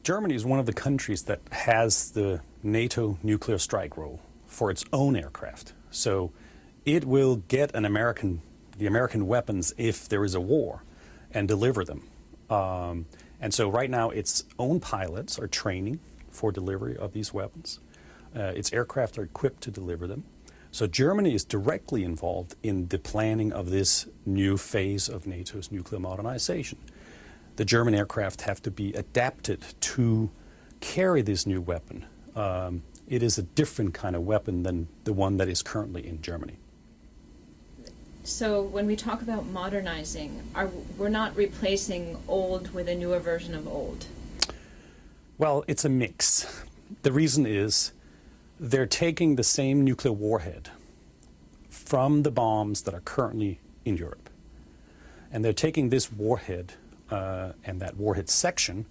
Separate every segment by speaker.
Speaker 1: Germany is one of the countries that has the NATO nuclear strike role for its own aircraft. So it will get the American weapons if there is a war and deliver them. And so right now its own pilots are training for delivery of these weapons. Its aircraft are equipped to deliver them. So Germany is directly involved in the planning of this new phase of NATO's nuclear modernization. The German aircraft have to be adapted to carry this new weapon. It is a different kind of weapon than the one that is currently in Germany.
Speaker 2: So when we talk about modernizing, we're not replacing old with a newer version of old?
Speaker 1: Well, it's a mix. The reason is they're taking the same nuclear warhead from the bombs that are currently in Europe. And they're taking this warhead and that warhead section,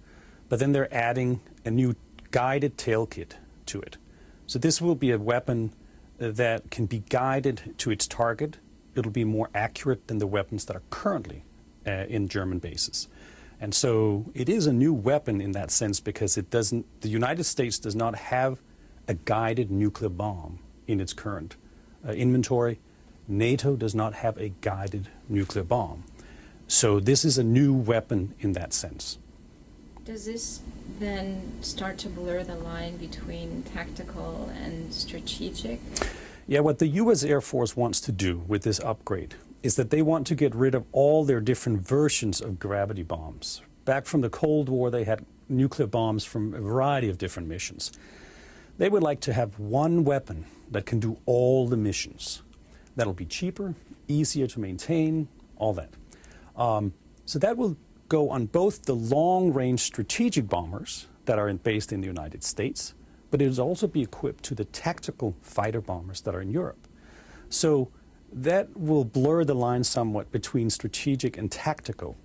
Speaker 1: but then they're adding a new guided tail kit to it. So this will be a weapon that can be guided to its target. It'll be more accurate than the weapons that are currently in German bases. And so it is a new weapon in that sense because the United States does not have a guided nuclear bomb in its current inventory. NATO does not have a guided nuclear bomb. So this is a new weapon in that sense.
Speaker 2: Does this then start to blur the line between tactical and strategic?
Speaker 1: Yeah, what the U.S. Air Force wants to do with this upgrade is that they want to get rid of all their different versions of gravity bombs. Back from the Cold War, they had nuclear bombs from a variety of different missions. They would like to have one weapon that can do all the missions. That'll be cheaper, easier to maintain, all that. So that will go on both the long-range strategic bombers that are based in the United States, but it will also be equipped to the tactical fighter bombers that are in Europe. So that will blur the line somewhat between strategic and tactical.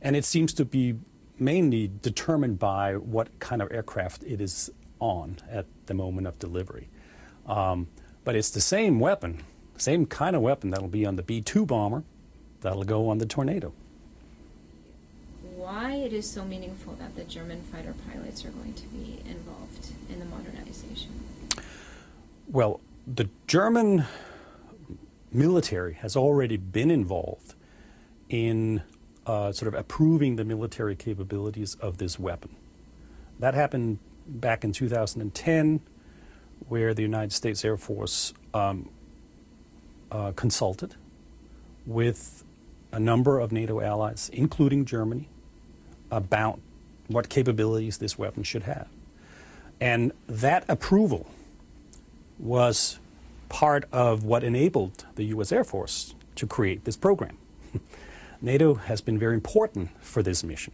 Speaker 1: And it seems to be mainly determined by what kind of aircraft it is on at the moment of delivery. But it's the same weapon, same kind of weapon that'll be on the B-2 bomber, that'll go on the Tornado.
Speaker 2: Why it is so meaningful that the German fighter pilots are going to be involved in the modernization?
Speaker 1: Well, the German military has already been involved in sort of approving the military capabilities of this weapon. That happened back in 2010, where the United States Air Force consulted with a number of NATO allies, including Germany, about what capabilities this weapon should have. And that approval was part of what enabled the U.S. Air Force to create this program. NATO has been very important for this mission.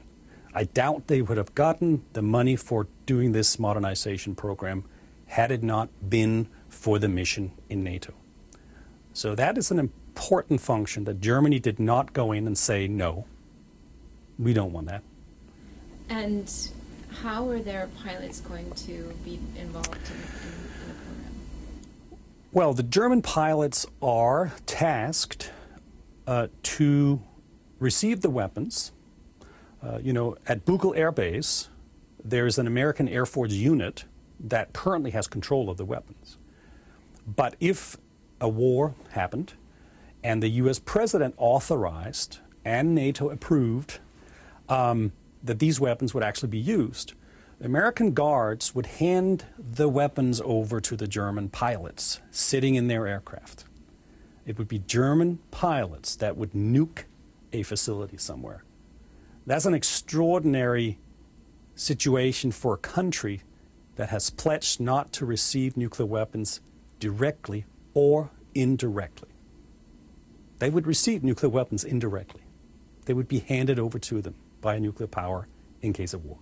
Speaker 1: I doubt they would have gotten the money for doing this modernization program had it not been for the mission in NATO. So that is an important function that Germany did not go in and say, no, we don't want that.
Speaker 2: And how are their pilots going to be involved in the program?
Speaker 1: Well, the German pilots are tasked to receive the weapons. At Büchel Air Base, there's an American Air Force unit that currently has control of the weapons. But if a war happened and the U.S. president authorized and NATO approved that these weapons would actually be used, American guards would hand the weapons over to the German pilots sitting in their aircraft. It would be German pilots that would nuke a facility somewhere. That's an extraordinary situation for a country that has pledged not to receive nuclear weapons directly or indirectly. They would receive nuclear weapons indirectly. They would be handed over to them by a nuclear power in case of war.